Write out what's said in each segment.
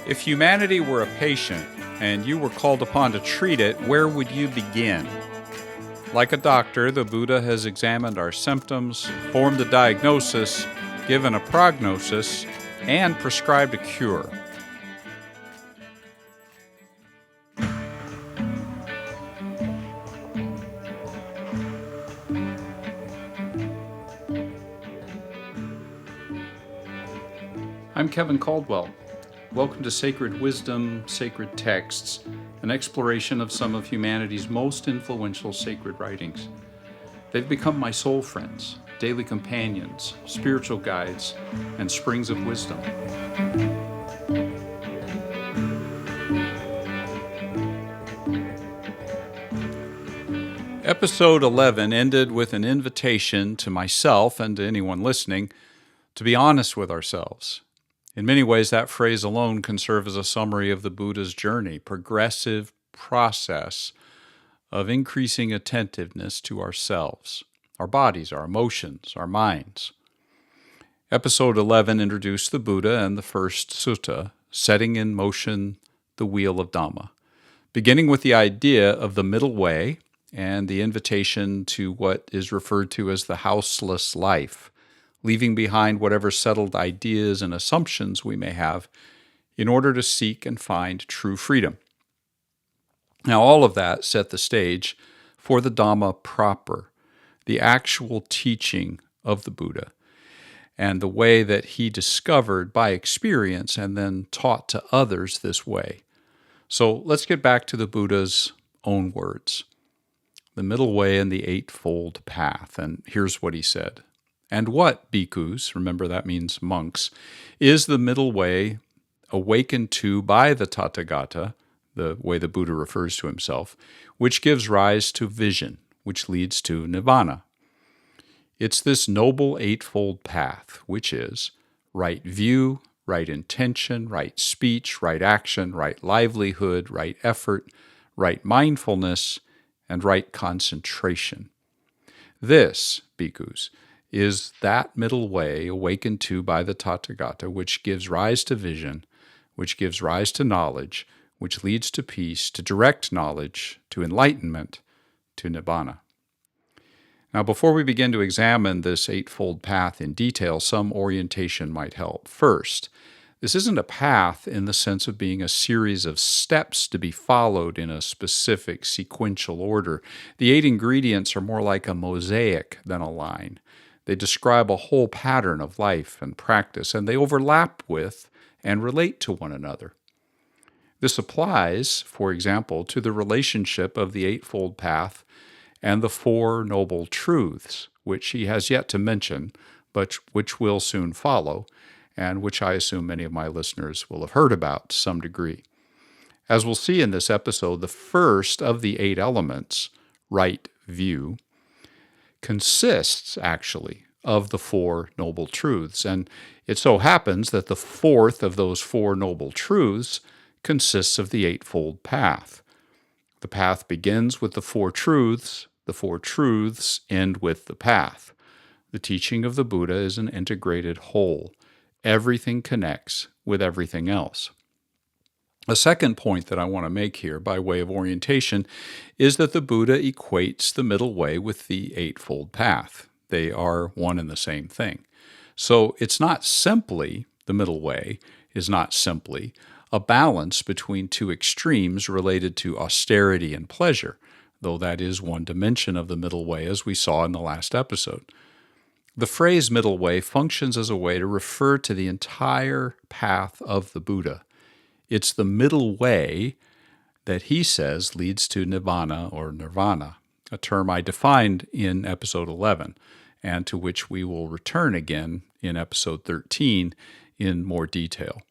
If humanity were a patient and you were called upon to treat it, where would you begin? Like a doctor, the Buddha has examined our symptoms, formed a diagnosis, given a prognosis, and prescribed a cure. I'm Kevin Caldwell. Welcome to Sacred Wisdom, Sacred Texts, an exploration of some of humanity's most influential sacred writings. They've become my soul friends, daily companions, spiritual guides, and springs of wisdom. Episode 11 ended with an invitation to myself and to anyone listening to be honest with ourselves. In many ways, that phrase alone can serve as a summary of the Buddha's journey, progressive process of increasing attentiveness to ourselves, our bodies, our emotions, our minds. Episode 11 introduced the Buddha and the first sutta, setting in motion the wheel of Dhamma, beginning with the idea of the middle way and the invitation to what is referred to as the houseless life, leaving behind whatever settled ideas and assumptions we may have in order to seek and find true freedom. Now, all of that set the stage for the Dhamma proper, the actual teaching of the Buddha, and the way that he discovered by experience and then taught to others this way. So let's get back to the Buddha's own words, the middle way and the Eightfold Path. And here's what he said. And what, bhikkhus, remember that means monks, is the middle way awakened to by the Tathagata, the way the Buddha refers to himself, which gives rise to vision, which leads to Nibbāna. It's this Noble Eightfold Path, which is right view, right intention, right speech, right action, right livelihood, right effort, right mindfulness, and right concentration. This, bhikkhus, is that middle way awakened to by the Tathagata, which gives rise to vision, which gives rise to knowledge, which leads to peace, to direct knowledge, to enlightenment, to Nibbāna. Now, before we begin to examine this Eightfold Path in detail, some orientation might help. First, this isn't a path in the sense of being a series of steps to be followed in a specific sequential order. The 8 ingredients are more like a mosaic than a line. They describe a whole pattern of life and practice, and they overlap with and relate to one another. This applies, for example, to the relationship of the Eightfold Path and the 4 Noble Truths, which he has yet to mention, but which will soon follow, and which I assume many of my listeners will have heard about to some degree. As we'll see in this episode, the first of the 8 elements, right view, consists, actually, of the 4 Noble Truths. And it so happens that the 4th of those 4 Noble Truths consists of the Eightfold Path. The path begins with the 4 truths. The 4 truths end with the path. The teaching of the Buddha is an integrated whole. Everything connects with everything else. A second point that I want to make here by way of orientation is that the Buddha equates the middle way with the Eightfold Path. They are one and the same thing. So it's not simply, the middle way is not simply a balance between 2 extremes related to austerity and pleasure, though that is one dimension of the middle way as we saw in the last episode. The phrase middle way functions as a way to refer to the entire path of the Buddha. It's the middle way that he says leads to Nibbāna or nirvana, a term I defined in episode 11, and to which we will return again in episode 13 in more detail.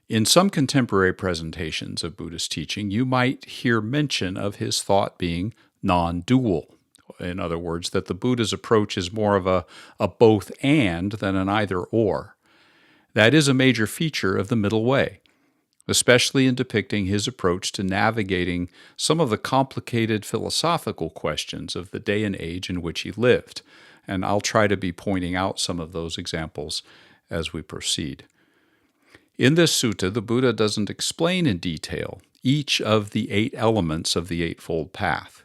In some contemporary presentations of Buddhist teaching, you might hear mention of his thought being non-dual. In other words, that the Buddha's approach is more of a both and than an either or. That is a major feature of the middle way, especially in depicting his approach to navigating some of the complicated philosophical questions of the day and age in which he lived. And I'll try to be pointing out some of those examples as we proceed. In this sutta, the Buddha doesn't explain in detail each of the 8 elements of the Eightfold Path.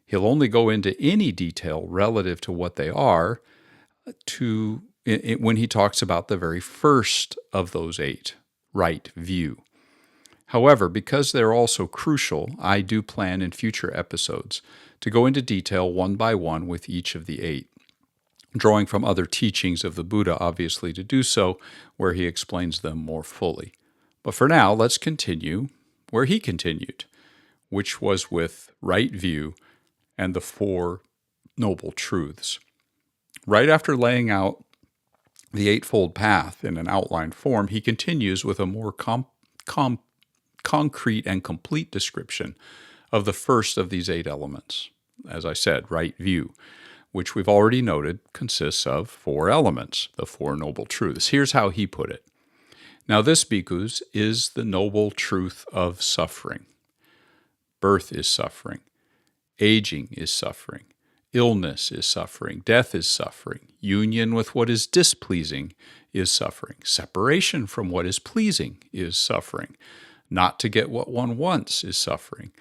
He'll only go into any detail relative to what they are when he talks about the very first of those 8, right view. However, because they're also crucial, I do plan in future episodes to go into detail one by one with each of the 8, drawing from other teachings of the Buddha, obviously, to do so, where he explains them more fully. But for now, let's continue where he continued, which was with right view and the 4 noble truths. Right after laying out the Eightfold Path in an outlined form, he continues with a more concrete and complete description of the first of these 8 elements. As I said, right view, which we've already noted consists of 4 elements, the 4 noble truths. Here's how he put it. Now this, bhikkhus, is the noble truth of suffering. Birth is suffering. Aging is suffering. Illness is suffering. Death is suffering. Union with what is displeasing is suffering. Separation from what is pleasing is suffering. Not to get what one wants is suffering.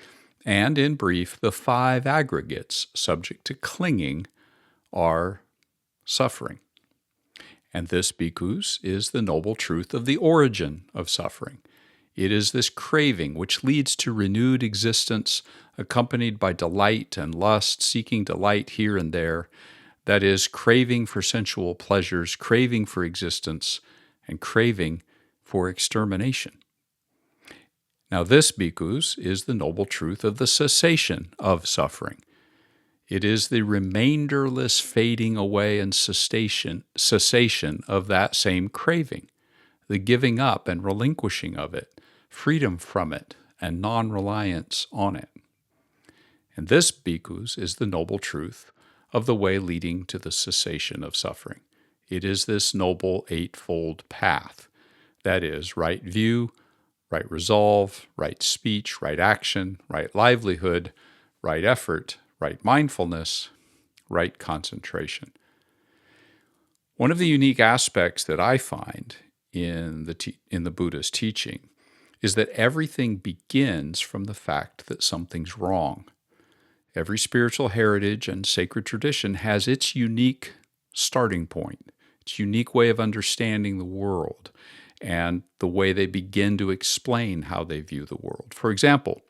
And in brief, the 5 aggregates subject to clinging are suffering. And this, bhikkhus, is the noble truth of the origin of suffering. It is this craving which leads to renewed existence, accompanied by delight and lust, seeking delight here and there. That is, craving for sensual pleasures, craving for existence, and craving for extermination. Now this, bhikkhus, is the noble truth of the cessation of suffering. It is the remainderless fading away and cessation of that same craving, the giving up and relinquishing of it, freedom from it, and non-reliance on it. And this, bhikkhus, is the noble truth of the way leading to the cessation of suffering. It is this Noble Eightfold Path, that is, right view, right resolve, right speech, right action, right livelihood, right effort, right mindfulness, right concentration. One of the unique aspects that I find in the Buddha's teaching is that everything begins from the fact that something's wrong. Every spiritual heritage and sacred tradition has its unique starting point, its unique way of understanding the world, and the way they begin to explain how they view the world. For example,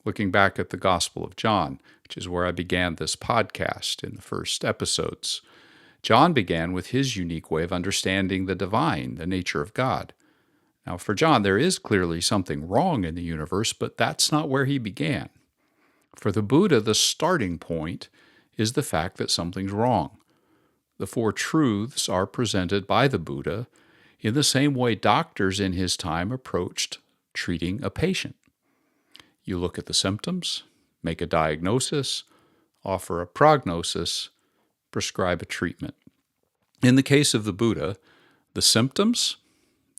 looking back at the Gospel of John, which is where I began this podcast in the first episodes, John began with his unique way of understanding the divine, the nature of God. Now, for John, there is clearly something wrong in the universe, but that's not where he began. For the Buddha, the starting point is the fact that something's wrong. The 4 truths are presented by the Buddha in the same way doctors in his time approached treating a patient. You look at the symptoms, make a diagnosis, offer a prognosis, prescribe a treatment. In the case of the Buddha, the symptoms,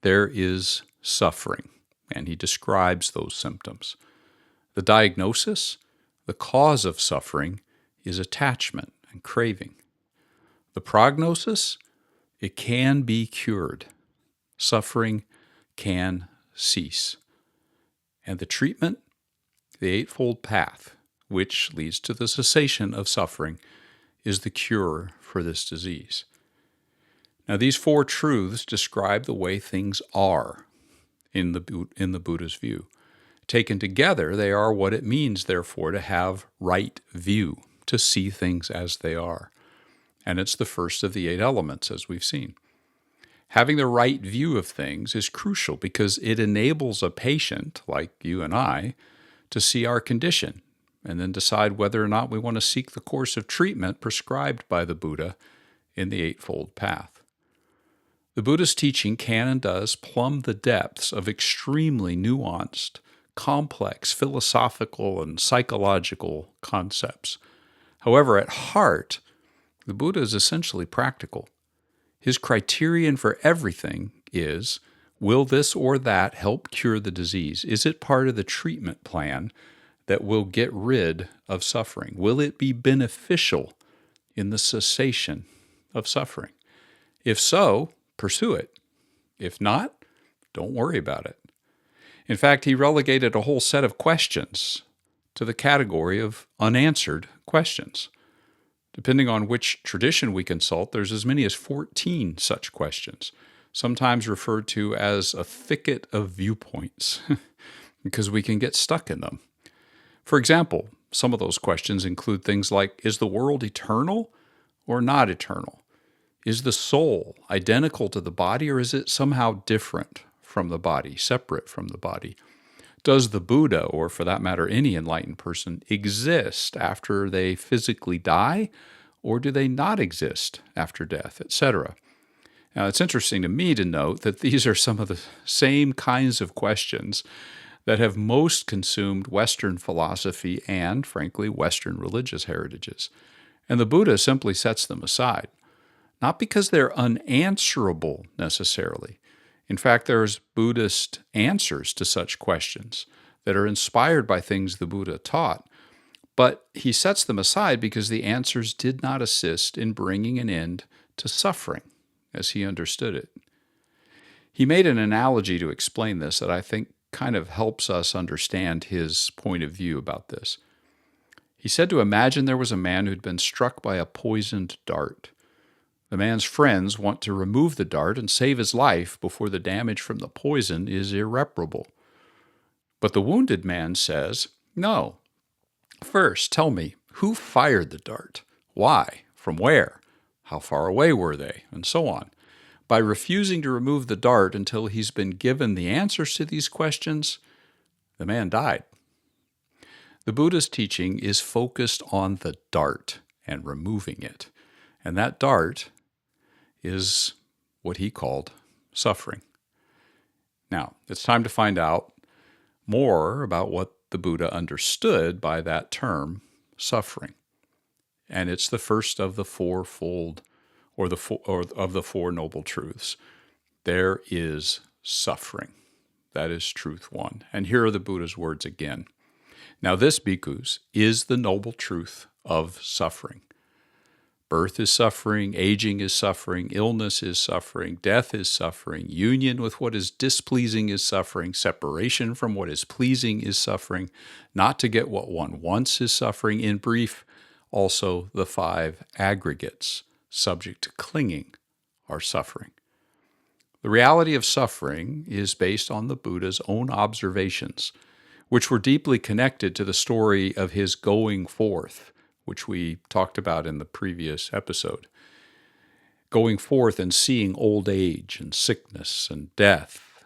there is suffering, and he describes those symptoms. The diagnosis, the cause of suffering, is attachment and craving. The prognosis, it can be cured. Suffering can cease. And the treatment, the Eightfold Path, which leads to the cessation of suffering, is the cure for this disease. Now, these 4 truths describe the way things are in the Buddha's view. Taken together, they are what it means, therefore, to have right view, to see things as they are. And it's the first of the 8 elements, as we've seen. Having the right view of things is crucial because it enables a patient, like you and I, to see our condition and then decide whether or not we want to seek the course of treatment prescribed by the Buddha in the Eightfold Path. The Buddha's teaching can and does plumb the depths of extremely nuanced, complex philosophical and psychological concepts. However, at heart, the Buddha is essentially practical. His criterion for everything is, will this or that help cure the disease? Is it part of the treatment plan that will get rid of suffering? Will it be beneficial in the cessation of suffering? If so, pursue it. If not, Don't worry about it. In fact, he relegated a whole set of questions to the category of unanswered questions. Depending on which tradition we consult, there's as many as 14 such questions, sometimes referred to as a thicket of viewpoints, because we can get stuck in them. For example, some of those questions include things like, is the world eternal or not eternal? Is the soul identical to the body, or is it somehow different from the body, separate from the body? Does the Buddha, or for that matter any enlightened person, exist after they physically die, or do they not exist after death, etc.? Now, it's interesting to me to note that these are some of the same kinds of questions that have most consumed Western philosophy and, frankly, Western religious heritages. And the Buddha simply sets them aside, not because they're unanswerable necessarily. In fact, there's Buddhist answers to such questions that are inspired by things the Buddha taught, but he sets them aside because the answers did not assist in bringing an end to suffering, as he understood it. He made an analogy to explain this that I think kind of helps us understand his point of view about this. He said to imagine there was a man who'd been struck by a poisoned dart. The man's friends want to remove the dart and save his life before the damage from the poison is irreparable. But the wounded man says, no. First, tell me, who fired the dart? Why? From where? How far away were they? And so on. By refusing to remove the dart until he's been given the answers to these questions, the man died. The Buddha's teaching is focused on the dart and removing it. And that dart is what he called suffering. Now, it's time to find out more about what the Buddha understood by that term, suffering. And it's the first of the fourfold, of the Four Noble Truths. There is suffering. That is truth one. And here are the Buddha's words again. Now this, bhikkhus, is the noble truth of suffering. Birth is suffering, aging is suffering, illness is suffering, death is suffering, union with what is displeasing is suffering, separation from what is pleasing is suffering, not to get what one wants is suffering. In brief, also the five aggregates subject to clinging are suffering. The reality of suffering is based on the Buddha's own observations, which were deeply connected to the story of his going forth, which we talked about in the previous episode. Going forth and seeing old age and sickness and death.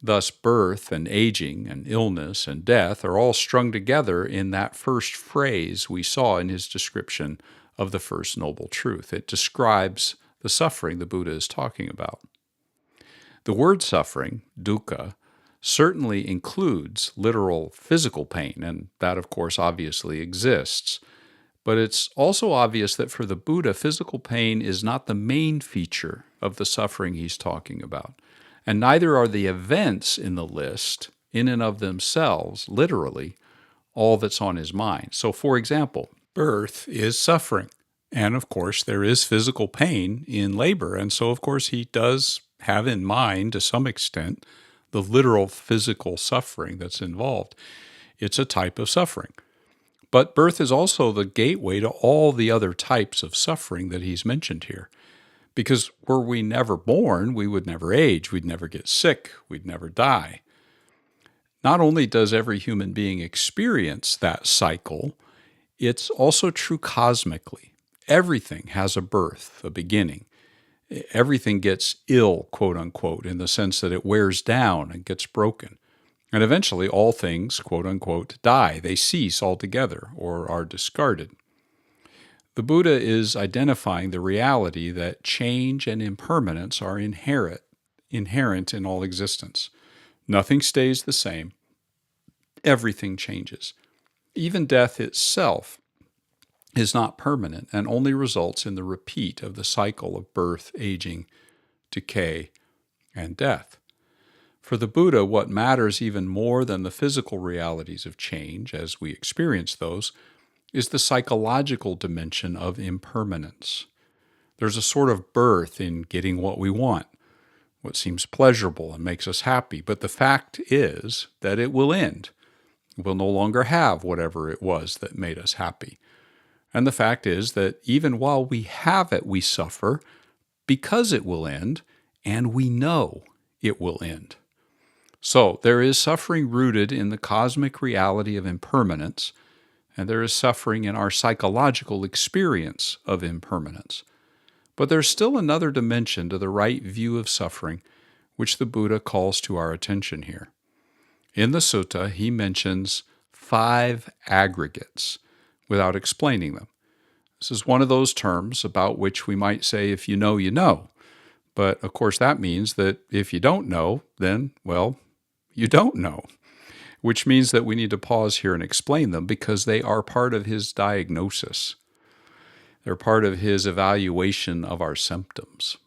Thus, birth and aging and illness and death are all strung together in that first phrase we saw in his description of the first noble truth. It describes the suffering the Buddha is talking about. The word suffering, dukkha, certainly includes literal physical pain, and that, of course, obviously exists. But it's also obvious that for the Buddha, physical pain is not the main feature of the suffering he's talking about, and neither are the events in the list, in and of themselves, literally, all that's on his mind. So, for example, birth is suffering, and of course there is physical pain in labor, and so of course he does have in mind, to some extent, the literal physical suffering that's involved. It's a type of suffering. But birth is also the gateway to all the other types of suffering that he's mentioned here. Because were we never born, we would never age, we'd never get sick, we'd never die. Not only does every human being experience that cycle, it's also true cosmically. Everything has a birth, a beginning. Everything gets ill, quote unquote, in the sense that it wears down and gets broken. And eventually all things, quote unquote, die. They cease altogether or are discarded. The Buddha is identifying the reality that change and impermanence are inherent in all existence. Nothing stays the same. Everything changes. Even death itself is not permanent and only results in the repeat of the cycle of birth, aging, decay, and death. For the Buddha, what matters even more than the physical realities of change, as we experience those, is the psychological dimension of impermanence. There's a sort of birth in getting what we want. what seems pleasurable and makes us happy. But the fact is that it will end. We'll no longer have whatever it was that made us happy. And the fact is that even while we have it, we suffer because it will end, and we know it will end. So there is suffering rooted in the cosmic reality of impermanence, and there is suffering in our psychological experience of impermanence. But there's still another dimension to the right view of suffering, which the Buddha calls to our attention here. In the sutta, he mentions 5 aggregates without explaining them. This is one of those terms about which we might say, if you know, you know. But of course that means that if you don't know, then, well, you don't know. Which means that we need to pause here and explain them because they are part of his diagnosis. They're part of his evaluation of our symptoms.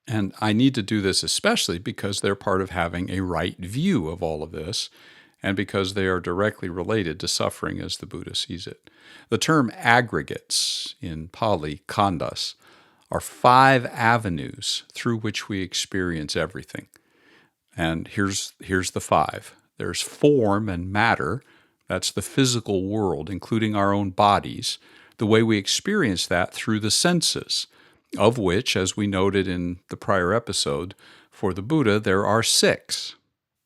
And I need to do this especially because they're part of having a right view of all of this, and because they are directly related to suffering as the Buddha sees it. The term aggregates, in Pali, khandhas, are 5 avenues through which we experience everything. And here's the 5. There's form and matter. That's the physical world, including our own bodies, the way we experience that through the senses, of which, as we noted in the prior episode, for the Buddha, there are 6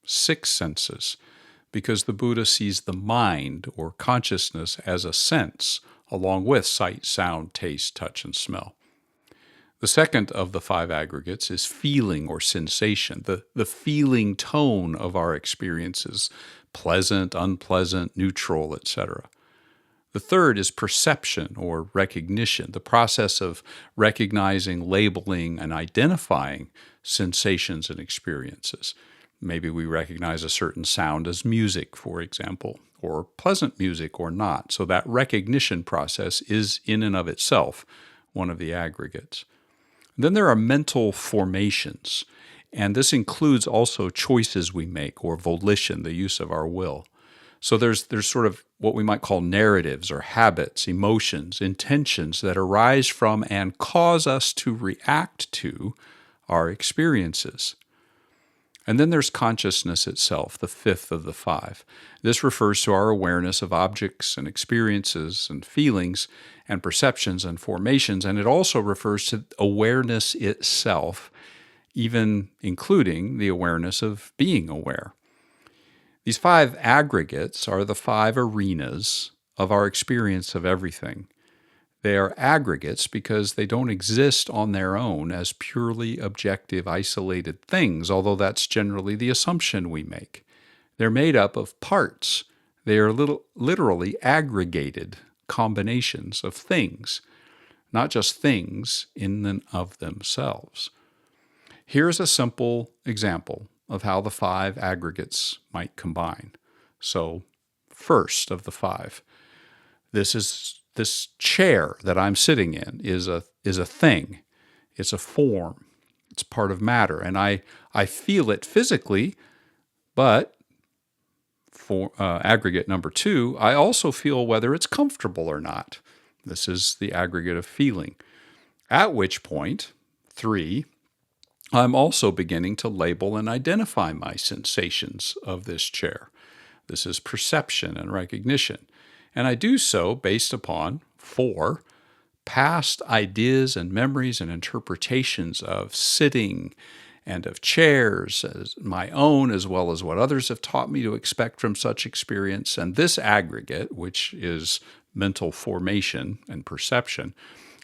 senses, because the Buddha sees the mind or consciousness as a sense, along with sight, sound, taste, touch, and smell. The second of the 5 aggregates is feeling or sensation, the feeling tone of our experiences, pleasant, unpleasant, neutral, etc. The third is perception or recognition, the process of recognizing, labeling, and identifying sensations and experiences. Maybe we recognize a certain sound as music, for example, or pleasant music or not. So that recognition process is in and of itself one of the aggregates. Then there are mental formations, and this includes also choices we make or volition, the use of our will. So there's sort of what we might call narratives or habits, emotions, intentions that arise from and cause us to react to our experiences. And then there's consciousness itself, the 5th of the 5. This refers to our awareness of objects and experiences and feelings and perceptions and formations, and it also refers to awareness itself, even including the awareness of being aware. These 5 aggregates are the 5 arenas of our experience of everything. They are aggregates because they don't exist on their own as purely objective, isolated things, although that's generally the assumption we make. They're made up of parts. They are literally aggregated combinations of things, not just things in and of themselves. Here's a simple example of how the 5 aggregates might combine. So, first of the 5, this chair that I'm sitting in is a thing. It's a form. It's part of matter, and I feel it physically, but for aggregate number 2, I also feel whether it's comfortable or not. This is the aggregate of feeling. At which point, 3, I'm also beginning to label and identify my sensations of this chair. This is perception and recognition. And I do so based upon 4, past ideas and memories and interpretations of sitting and of chairs, as my own as well as what others have taught me to expect from such experience. And this aggregate, which is mental formation and perception,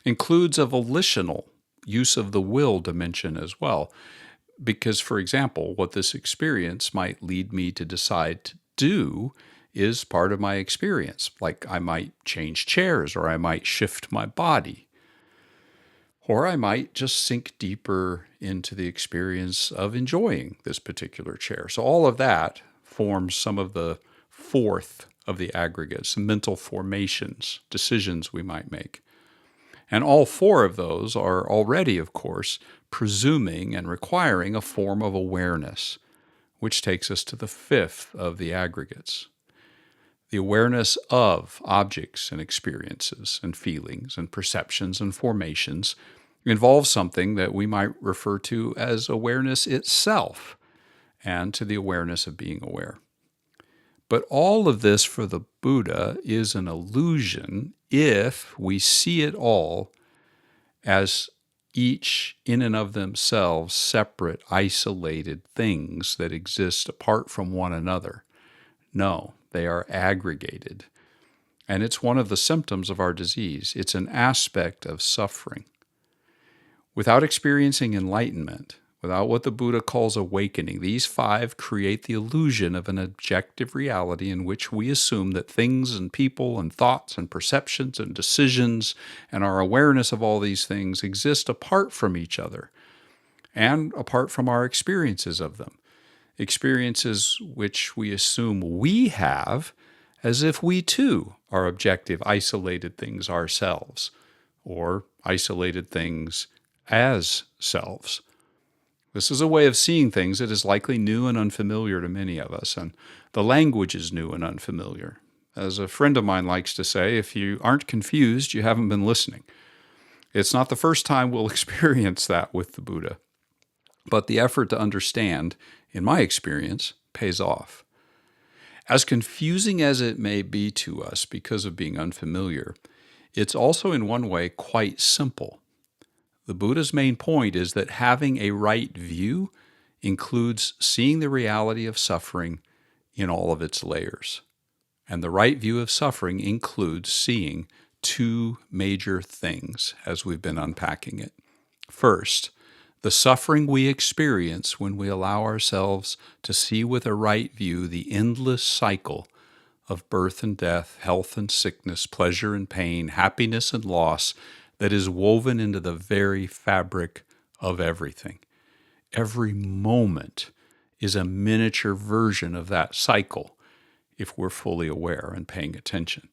includes a volitional use of the will dimension as well. Because, for example, what this experience might lead me to decide to do is part of my experience. Like I might change chairs, or I might shift my body, or I might just sink deeper into the experience of enjoying this particular chair. So all of that forms some of the 4th of the aggregates, mental formations, decisions we might make. And all 4 of those are already, of course, presuming and requiring a form of awareness, which takes us to the 5th of the aggregates. The awareness of objects and experiences and feelings and perceptions and formations involves something that we might refer to as awareness itself, and to the awareness of being aware. But all of this for the Buddha is an illusion if we see it all as each in and of themselves separate, isolated things that exist apart from one another. No, they are aggregated. And it's one of the symptoms of our disease. It's an aspect of suffering. Without experiencing enlightenment, without what the Buddha calls awakening, these five create the illusion of an objective reality in which we assume that things and people and thoughts and perceptions and decisions and our awareness of all these things exist apart from each other and apart from our experiences of them, experiences which we assume we have as if we too are objective, isolated things ourselves, or isolated things as selves. This is a way of seeing things that is likely new and unfamiliar to many of us, and the language is new and unfamiliar. As a friend of mine likes to say, if you aren't confused, you haven't been listening. It's not the first time we'll experience that with the Buddha, but the effort to understand, in my experience, pays off. As confusing as it may be to us because of being unfamiliar, it's also in one way quite simple. The Buddha's main point is that having a right view includes seeing the reality of suffering in all of its layers. And the right view of suffering includes seeing two major things as we've been unpacking it. First, the suffering we experience when we allow ourselves to see with a right view the endless cycle of birth and death, health and sickness, pleasure and pain, happiness and loss, that is woven into the very fabric of everything. Every moment is a miniature version of that cycle if we're fully aware and paying attention.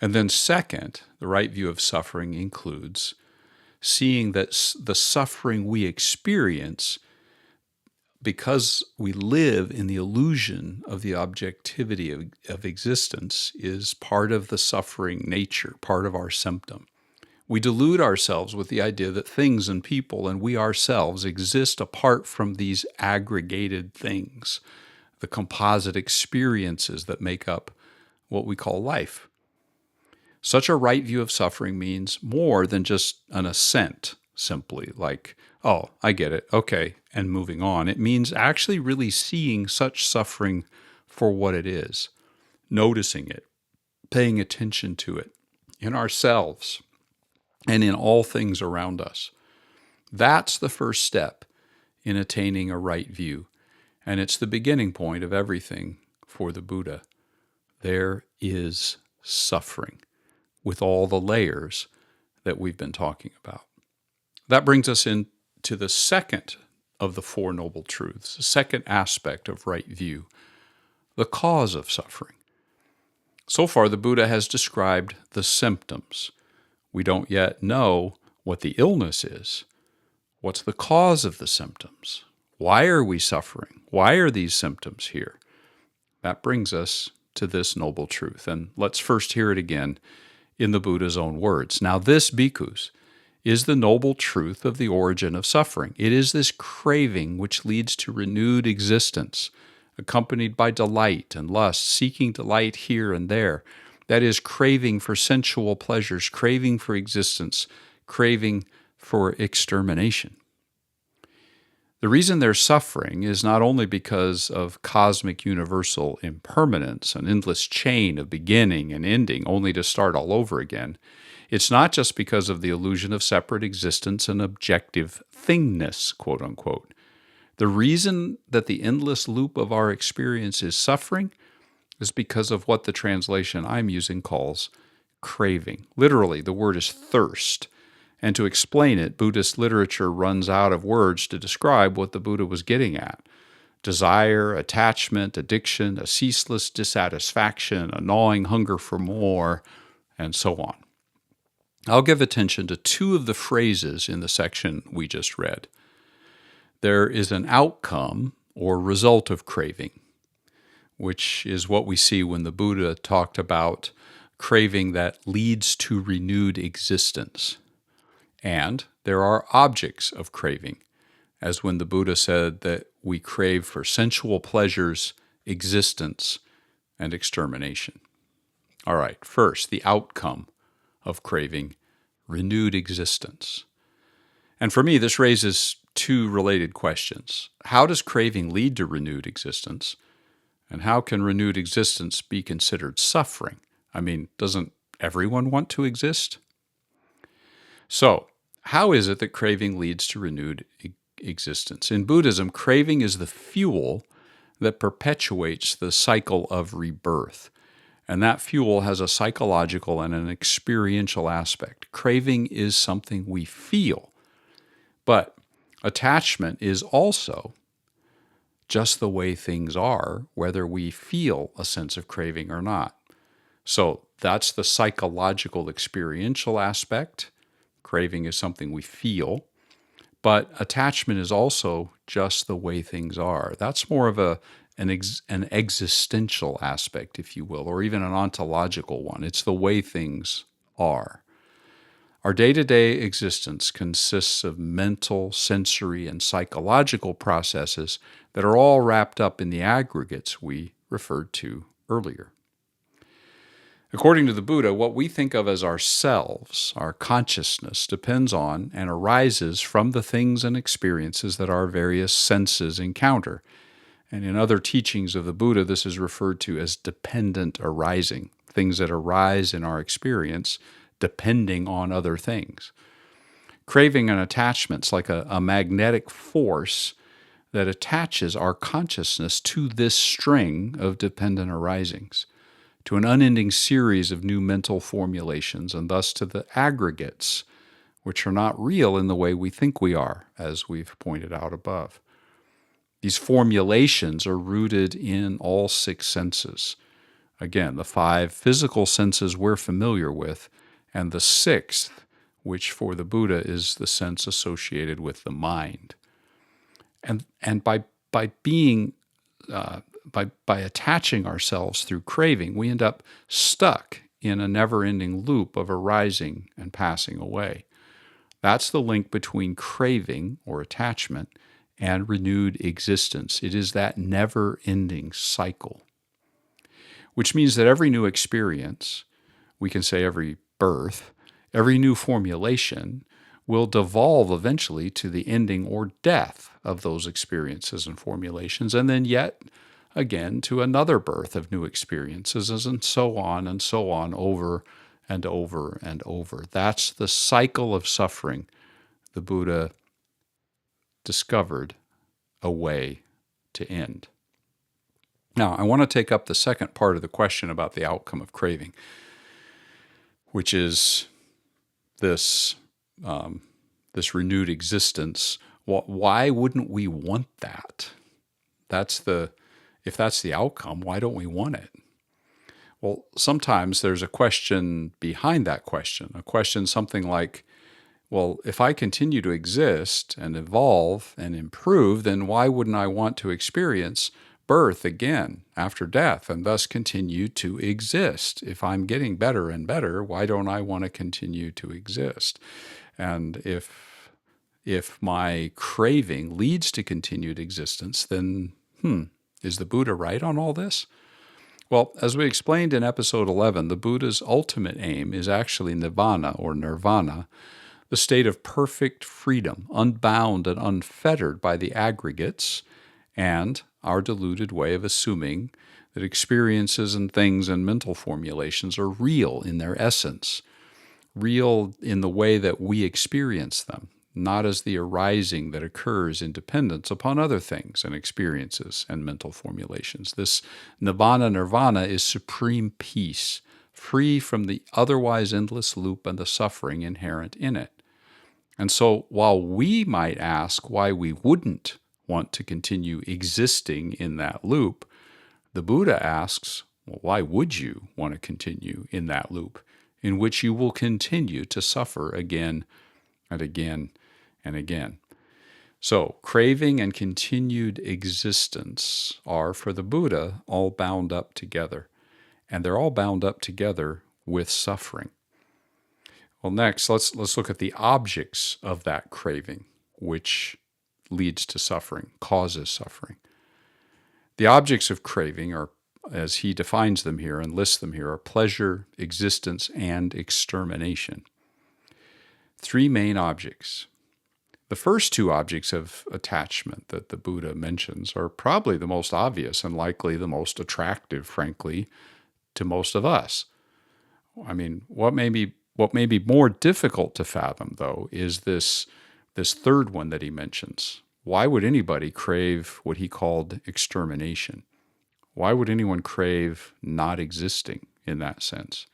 And then second, the right view of suffering includes seeing that the suffering we experience because we live in the illusion of the objectivity of existence is part of the suffering nature, part of our symptom. We delude ourselves with the idea that things and people and we ourselves exist apart from these aggregated things, the composite experiences that make up what we call life. Such a right view of suffering means more than just an assent, simply like, oh, I get it, okay, and moving on. It means actually really seeing such suffering for what it is, noticing it, paying attention to it in ourselves, and in all things around us. That's the first step in attaining a right view, and it's the beginning point of everything for the Buddha. There is suffering with all the layers that we've been talking about. That brings us into the second of the Four Noble Truths, the second aspect of right view, the cause of suffering. So far, the Buddha has described the symptoms. We don't yet know what the illness is. What's the cause of the symptoms? Why are we suffering? Why are these symptoms here? That brings us to this noble truth. And let's first hear it again in the Buddha's own words. Now this, bhikkhus, is the noble truth of the origin of suffering. It is this craving which leads to renewed existence, accompanied by delight and lust, seeking delight here and there. That is, craving for sensual pleasures, craving for existence, craving for extermination. The reason they're suffering is not only because of cosmic universal impermanence, an endless chain of beginning and ending, only to start all over again. It's not just because of the illusion of separate existence and objective thingness, quote unquote. The reason that the endless loop of our experience is suffering is because of what the translation I'm using calls craving. Literally, the word is thirst. And to explain it, Buddhist literature runs out of words to describe what the Buddha was getting at. Desire, attachment, addiction, a ceaseless dissatisfaction, a gnawing hunger for more, and so on. I'll give attention to two of the phrases in the section we just read. There is an outcome or result of craving, which is what we see when the Buddha talked about craving that leads to renewed existence. And there are objects of craving, as when the Buddha said that we crave for sensual pleasures, existence, and extermination. All right, first, the outcome of craving, renewed existence. And for me, this raises two related questions. How does craving lead to renewed existence? And how can renewed existence be considered suffering? I mean, doesn't everyone want to exist? So, how is it that craving leads to renewed existence? In Buddhism, craving is the fuel that perpetuates the cycle of rebirth. And that fuel has a psychological and an experiential aspect. Craving is something we feel. But attachment is also just the way things are, whether we feel a sense of craving or not. So that's the psychological experiential aspect. Craving is something we feel. But attachment is also just the way things are. That's more of an existential aspect, if you will, or even an ontological one. It's the way things are. Our day-to-day existence consists of mental, sensory, and psychological processes that are all wrapped up in the aggregates we referred to earlier. According to the Buddha, what we think of as ourselves, our consciousness, depends on and arises from the things and experiences that our various senses encounter. And in other teachings of the Buddha, this is referred to as dependent arising, things that arise in our experience depending on other things. Craving and attachment's like a magnetic force that attaches our consciousness to this string of dependent arisings, to an unending series of new mental formulations, and thus to the aggregates, which are not real in the way we think we are, as we've pointed out above. These formulations are rooted in all six senses. Again, the five physical senses we're familiar with, and the sixth, which for the Buddha is the sense associated with the mind. And by attaching ourselves through craving, we end up stuck in a never-ending loop of arising and passing away. That's the link between craving or attachment and renewed existence. It is that never-ending cycle, which means that every new experience, we can say every birth, every new formulation will devolve eventually to the ending or death of those experiences and formulations, and then yet again to another birth of new experiences, and so on, over and over and over. That's the cycle of suffering the Buddha discovered a way to end. Now, I want to take up the second part of the question about the outcome of craving, which is this renewed existence. Why wouldn't we want that? If that's the outcome, why don't we want it? Well, sometimes there's a question behind that question, a question something like, well, if I continue to exist and evolve and improve, then why wouldn't I want to experience birth again after death and thus continue to exist? If I'm getting better and better, why don't I want to continue to exist? And if my craving leads to continued existence, then is the Buddha right on all this? Well, as we explained in episode 11, the Buddha's ultimate aim is actually Nibbāna or nirvana, the state of perfect freedom, unbound and unfettered by the aggregates and our deluded way of assuming that experiences and things and mental formulations are real in their essence, real in the way that we experience them, not as the arising that occurs in dependence upon other things and experiences and mental formulations. This Nibbāna nirvana is supreme peace, free from the otherwise endless loop and the suffering inherent in it. And so while we might ask why we wouldn't want to continue existing in that loop, the Buddha asks, well, why would you want to continue in that loop in which you will continue to suffer again and again and again? So craving and continued existence are, for the Buddha, all bound up together. And they're all bound up together with suffering. Well, next, let's look at the objects of that craving, which leads to suffering, causes suffering. The objects of craving are, as he defines them here and lists them here, are pleasure, existence, and extermination. Three main objects. The first two objects of attachment that the Buddha mentions are probably the most obvious and likely the most attractive, frankly, to most of us. I mean, what may be more difficult to fathom, though, is this third one that he mentions. Why would anybody crave what he called extermination? Why would anyone crave not existing in that sense?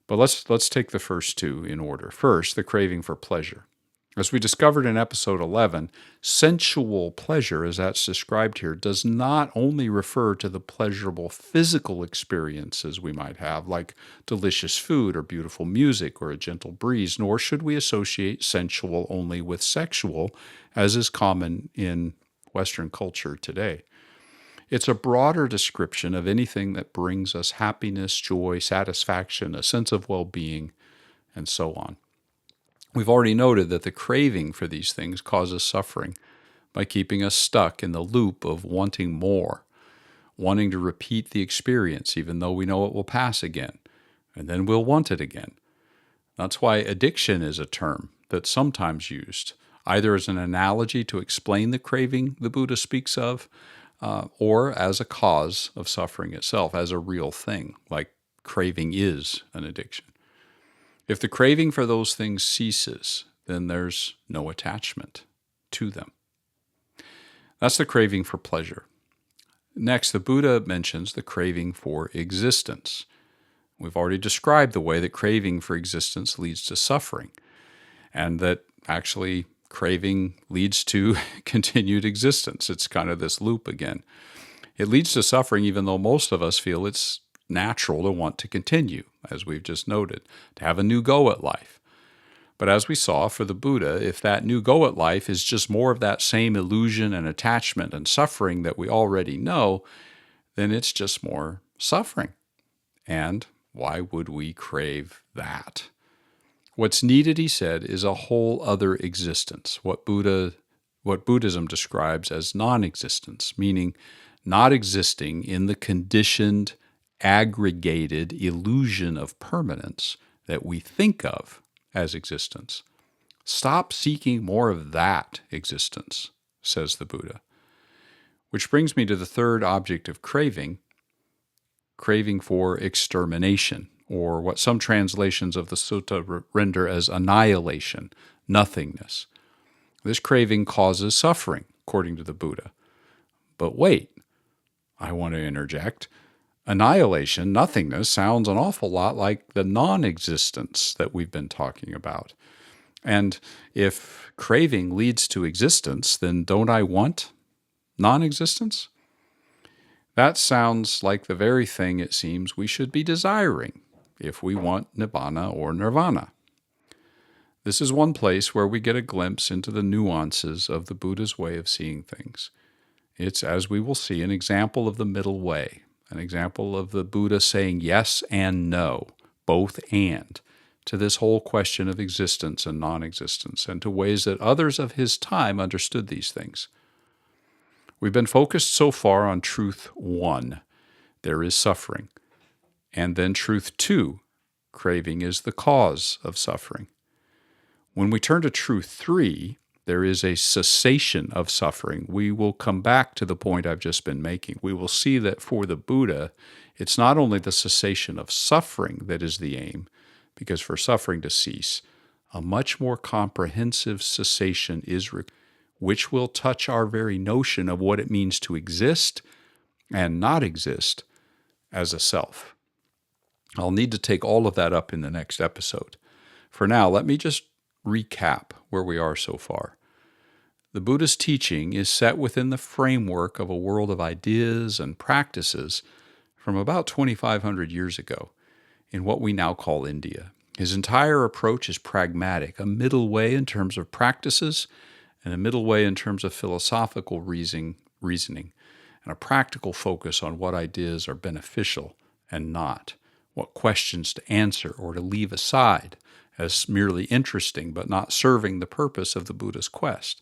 But let's take the first two in order. First, the craving for pleasure. As we discovered in episode 11, sensual pleasure, as that's described here, does not only refer to the pleasurable physical experiences we might have, like delicious food or beautiful music or a gentle breeze, nor should we associate sensual only with sexual, as is common in Western culture today. It's a broader description of anything that brings us happiness, joy, satisfaction, a sense of well-being, and so on. We've already noted that the craving for these things causes suffering by keeping us stuck in the loop of wanting more, wanting to repeat the experience even though we know it will pass again, and then we'll want it again. That's why addiction is a term that's sometimes used, either as an analogy to explain the craving the Buddha speaks of, or as a cause of suffering itself, as a real thing, like craving is an addiction. If the craving for those things ceases, then there's no attachment to them. That's the craving for pleasure. Next, the Buddha mentions the craving for existence. We've already described the way that craving for existence leads to suffering, and that actually craving leads to continued existence. It's kind of this loop again. It leads to suffering even though most of us feel it's natural to want to continue, as we've just noted, to have a new go at life. But as we saw for the Buddha, if that new go at life is just more of that same illusion and attachment and suffering that we already know, then it's just more suffering. And why would we crave that? What's needed, he said, is a whole other existence, what Buddhism describes as non-existence, meaning not existing in the conditioned, aggregated illusion of permanence that we think of as existence. Stop seeking more of that existence, says the Buddha. Which brings me to the third object of craving for extermination, or what some translations of the sutta render as annihilation, nothingness. This craving causes suffering, according to the Buddha. But wait, I want to interject. Annihilation, nothingness, sounds an awful lot like the non-existence that we've been talking about. And if craving leads to existence, then don't I want non-existence? That sounds like the very thing it seems we should be desiring if we want Nibbāna or nirvana. This is one place where we get a glimpse into the nuances of the Buddha's way of seeing things. It's, as we will see, an example of the middle way, an example of the Buddha saying yes and no, both and, to this whole question of existence and non-existence, and to ways that others of his time understood these things. We've been focused so far on truth 1, there is suffering, and then truth 2, craving is the cause of suffering. When we turn to truth 3, there is a cessation of suffering. We will come back to the point I've just been making. We will see that for the Buddha, it's not only the cessation of suffering that is the aim, because for suffering to cease, a much more comprehensive cessation is required, which will touch our very notion of what it means to exist and not exist as a self. I'll need to take all of that up in the next episode. For now, let me just recap where we are so far. The Buddha's teaching is set within the framework of a world of ideas and practices from about 2,500 years ago in what we now call India. His entire approach is pragmatic, a middle way in terms of practices and a middle way in terms of philosophical reasoning, and a practical focus on what ideas are beneficial and not, what questions to answer or to leave aside as merely interesting but not serving the purpose of the Buddha's quest.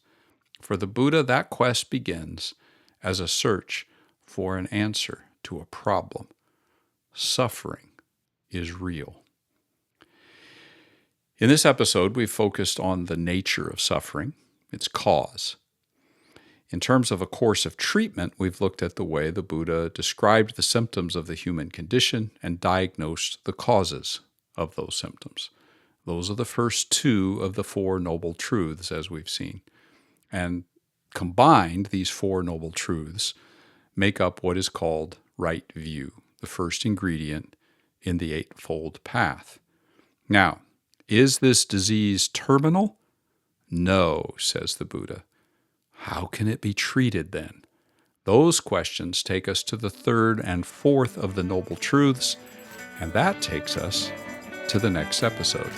For the Buddha, that quest begins as a search for an answer to a problem. Suffering is real. In this episode, we've focused on the nature of suffering, its cause. In terms of a course of treatment, we've looked at the way the Buddha described the symptoms of the human condition and diagnosed the causes of those symptoms. Those are the first two of the Four Noble Truths, as we've seen. And combined, these Four Noble Truths make up what is called right view, the first ingredient in the Eightfold Path. Now, is this disease terminal? No, says the Buddha. How can it be treated then? Those questions take us to the third and fourth of the Noble Truths, and that takes us to the next episode.